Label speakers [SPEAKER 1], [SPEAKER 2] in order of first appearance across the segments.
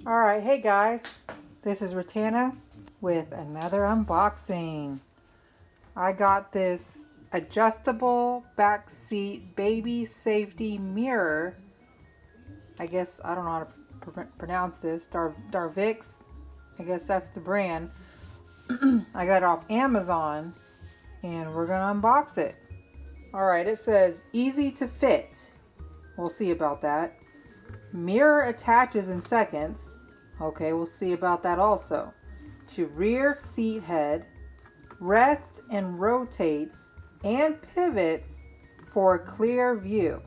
[SPEAKER 1] Alright, hey guys, this is Ratana with another unboxing. I got this adjustable back seat baby safety mirror. I guess, I don't know how to pronounce this, Darviqs. I guess that's the brand. I got it off Amazon and we're gonna unbox it. Alright, it says easy to fit. We'll see about that. Mirror attaches in seconds. Okay, we'll see about that also. To rear seat head, rests and rotates and pivots for a clear view.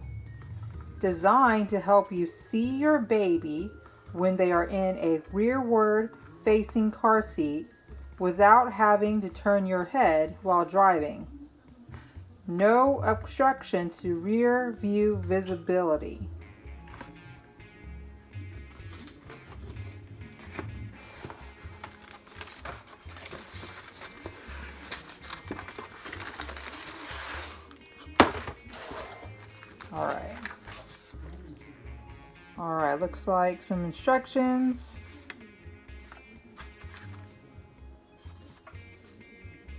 [SPEAKER 1] Designed to help you see your baby when they are in a rearward facing car seat without having to turn your head while driving. No obstruction to rear view visibility. Alright. Alright, looks like some instructions.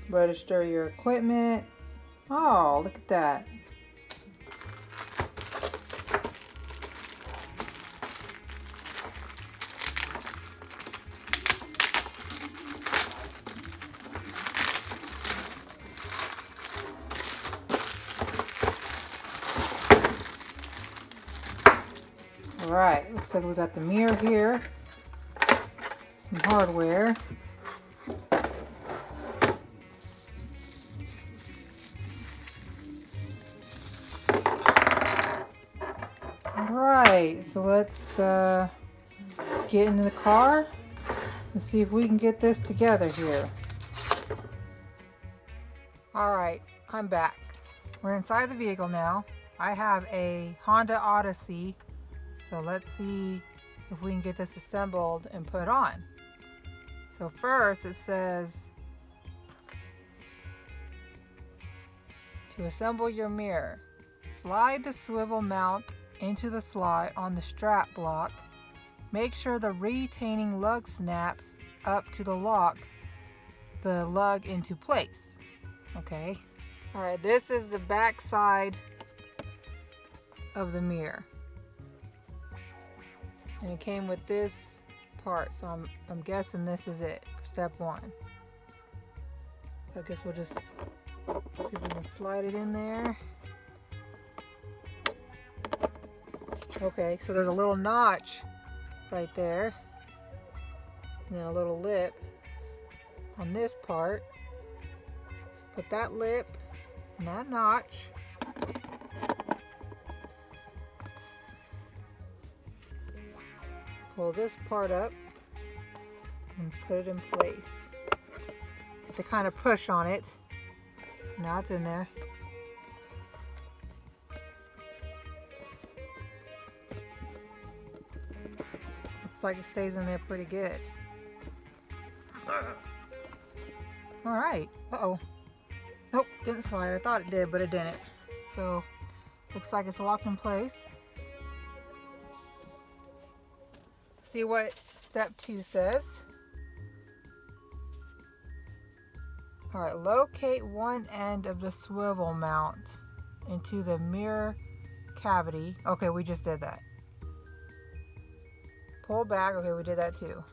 [SPEAKER 1] Register your equipment. Oh, look at that. Alright, looks like we got the mirror here. Some hardware. Alright, so let's get into the car and see if we can get this together here. Alright, I'm back. We're inside the vehicle now. I have a Honda Odyssey, so let's see if we can get this assembled and put on. So first it says to assemble your mirror, slide the swivel mount into the slot on the strap block. Make sure the retaining lug snaps up to lock the lug into place. Okay. Alright, this is the back side of the mirror. And it came with this part, so I'm guessing this is it, step one. So I guess we'll just see if we can slide it in there. Okay, so there's a little notch right there, and then a little lip on this part. So put that lip and that notch. Pull this part up and put it in place. Have to kind of push on it. So now it's in there. Looks like it stays in there pretty good. Alright. Uh-oh. Nope, didn't slide. I thought it did, but it didn't. So, looks like it's locked in place. See what step 2 says. Alright, locate one end of the swivel mount into the mirror cavity. Okay, we just did that. Pull back. Okay, we did that too.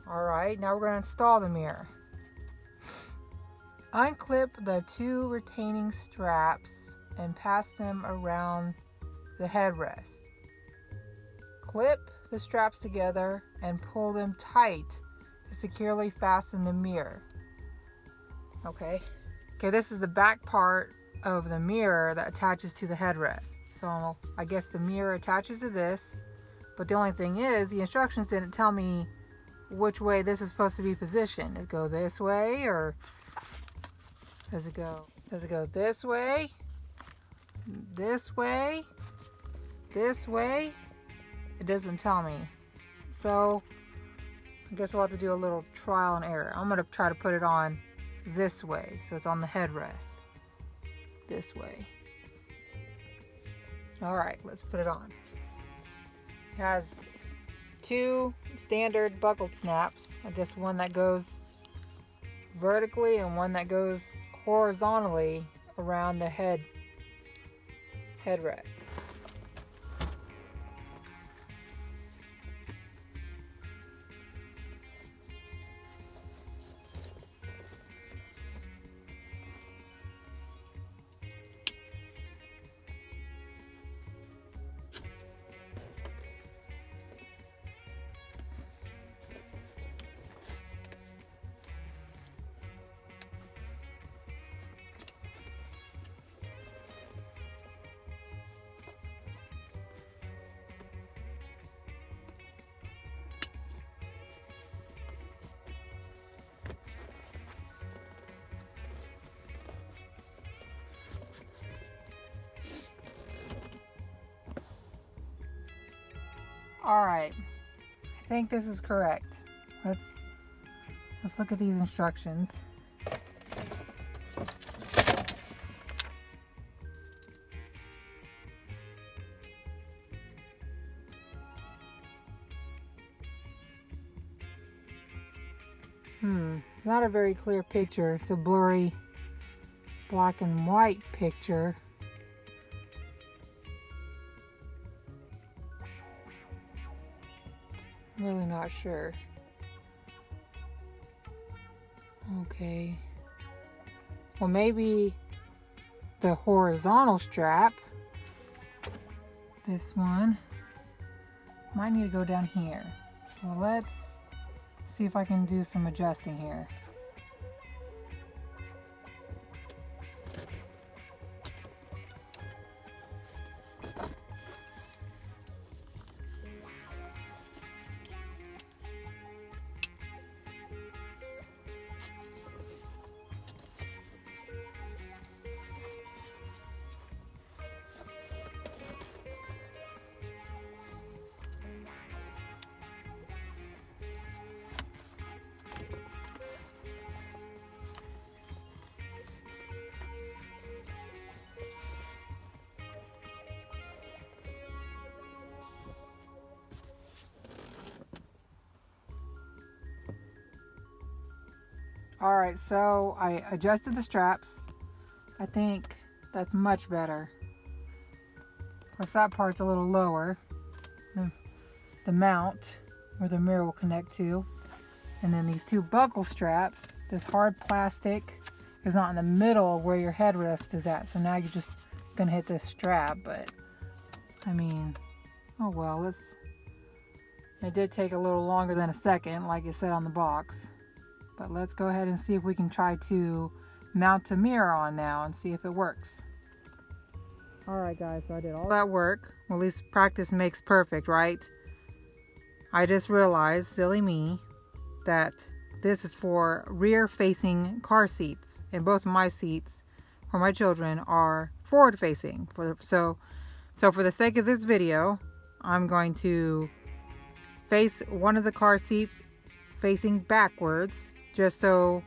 [SPEAKER 1] Alright, now we're going to install the mirror. Unclip the 2 retaining straps and pass them around the headrest. Clip the straps together and pull them tight to securely fasten the mirror. Okay, this is the back part of the mirror that attaches to the headrest. So I guess the mirror attaches to this, but the only thing is the instructions didn't tell me which way this is supposed to be positioned. Does it go this way, or does it go this way, this way, this way? It doesn't tell me. So I guess we'll have to do a little trial and error. I'm going to try to put it on this way, so it's on the headrest. This way. Alright, let's put it on. It has two standard buckled snaps. I guess one that goes vertically and one that goes horizontally around the headrest. All right, I think this is correct. Let's look at these instructions. It's not a very clear picture. It's a blurry black and white picture. I'm really not sure. Okay. Well, maybe the horizontal strap, this one, might need to go down here. Well, let's see if I can do some adjusting here. All right, so I adjusted the straps. I think that's much better. Plus that part's a little lower. The mount where the mirror will connect to. And then these two buckle straps, this hard plastic is not in the middle where your headrest is at. So now you're just gonna hit this strap, but I mean, oh well, it did take a little longer than a second, like it said on the box. But let's go ahead and see if we can try to mount a mirror on now and see if it works. Alright guys, so I did all that work. Well, at least practice makes perfect, right? I just realized, silly me, that this is for rear facing car seats. And both of my seats for my children are forward facing. So for the sake of this video, I'm going to face one of the car seats facing backwards, just so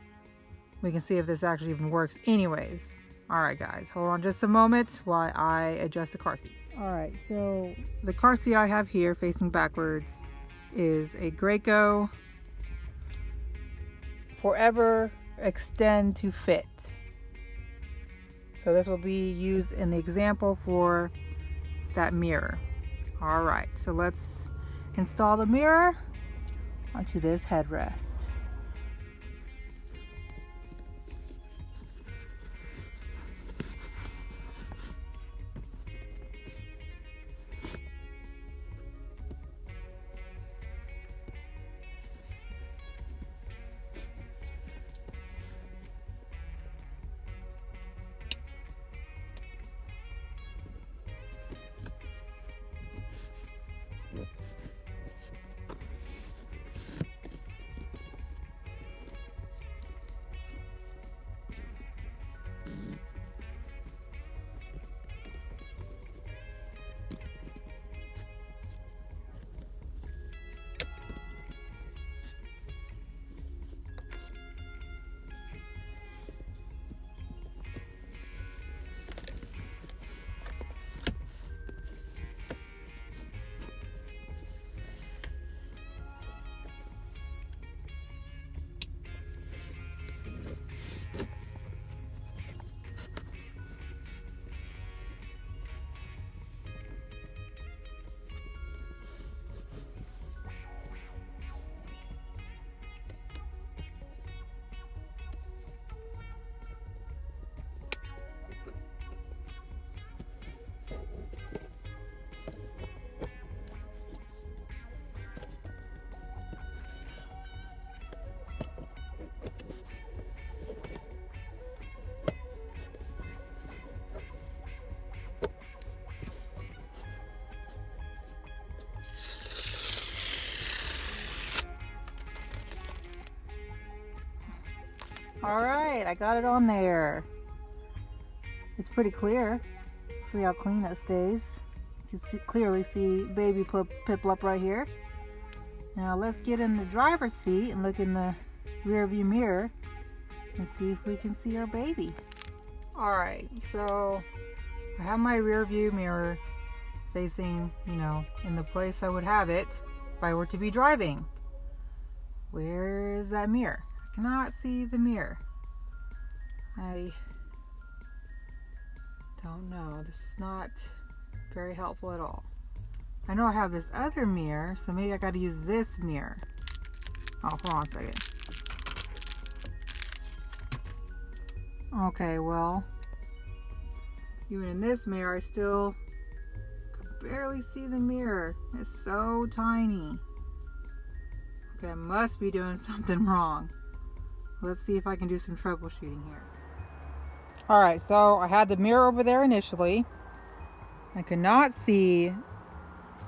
[SPEAKER 1] we can see if this actually even works anyways. Alright guys, hold on just a moment while I adjust the car seat. Alright, so the car seat I have here facing backwards is a Graco Forever Extend to Fit. So this will be used in the example for that mirror. Alright, so let's install the mirror onto this headrest. All right, I got it on there. It's pretty clear. See how clean it stays. You can clearly see baby Piplup right here. Now let's get in the driver's seat and look in the rear view mirror and see if we can see our baby. All right, so I have my rear view mirror facing, in the place I would have it if I were to be driving. Where is that mirror? I cannot see the mirror. I don't know. This is not very helpful at all. I know I have this other mirror, so maybe I got to use this mirror. Oh, hold on a second. Okay, well, even in this mirror, I still can barely see the mirror. It's so tiny. Okay, I must be doing something wrong. Let's see if I can do some troubleshooting here. Alright, so I had the mirror over there initially. I could not see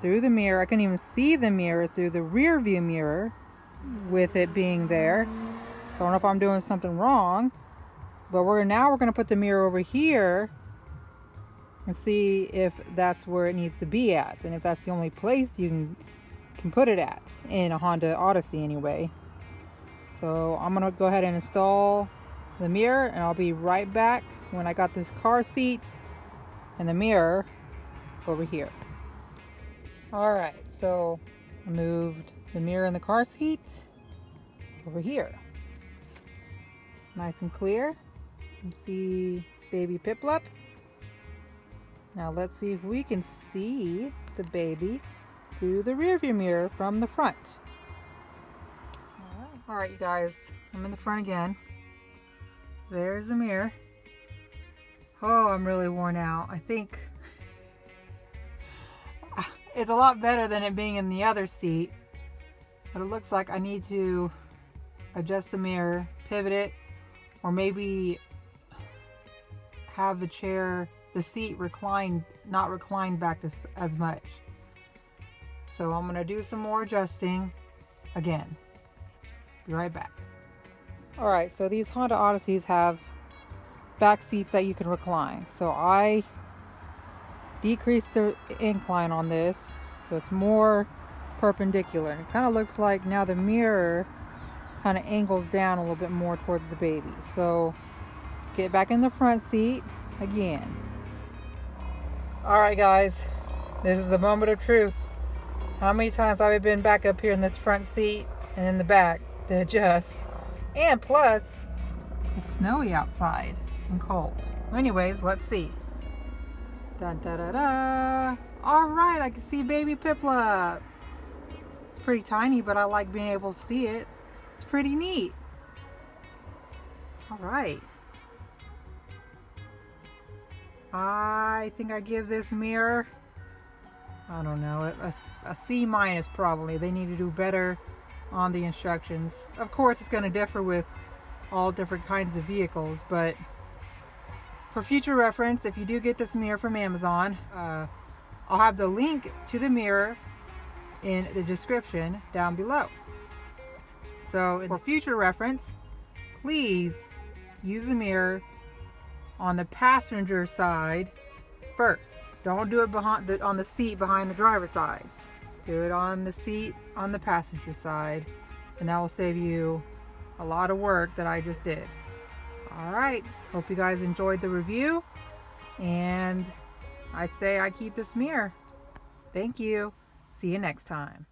[SPEAKER 1] through the mirror. I couldn't even see the mirror through the rear view mirror with it being there. So I don't know if I'm doing something wrong. But now we're going to put the mirror over here and see if that's where it needs to be at. And if that's the only place you can put it at in a Honda Odyssey anyway. So I'm going to go ahead and install the mirror, and I'll be right back when I got this car seat and the mirror over here. Alright, so I moved the mirror in the car seat over here. Nice and clear. You can see baby Piplup. Now let's see if we can see the baby through the rear view mirror from the front. Alright, you guys, I'm in the front again. There's the mirror. Oh, I'm really worn out. I think it's a lot better than it being in the other seat. But it looks like I need to adjust the mirror, pivot it, or maybe have the seat not recline back as much. So I'm gonna do some more adjusting again. Be right back. Alright, so these Honda Odysseys have back seats that you can recline. So I decreased the incline on this so it's more perpendicular. And it kind of looks like now the mirror kind of angles down a little bit more towards the baby. So let's get back in the front seat again. Alright guys, this is the moment of truth. How many times have I been back up here in this front seat and in the back to adjust? And plus, it's snowy outside and cold. Anyways, let's see. Dun, da, da, da. Alright, I can see baby Piplup. It's pretty tiny, but I like being able to see it. It's pretty neat. Alright. I think I give this mirror, I don't know, a C- probably. They need to do better on the instructions. Of course, it's going to differ with all different kinds of vehicles, but for future reference, if you do get this mirror from Amazon, I'll have the link to the mirror in the description down below. So for future reference, please use the mirror on the passenger side first. Don't do it on the seat behind the driver's side. Do it on the seat on the passenger side, and that will save you a lot of work that I just did. Alright, hope you guys enjoyed the review, and I'd say I keep this mirror. Thank you. See you next time.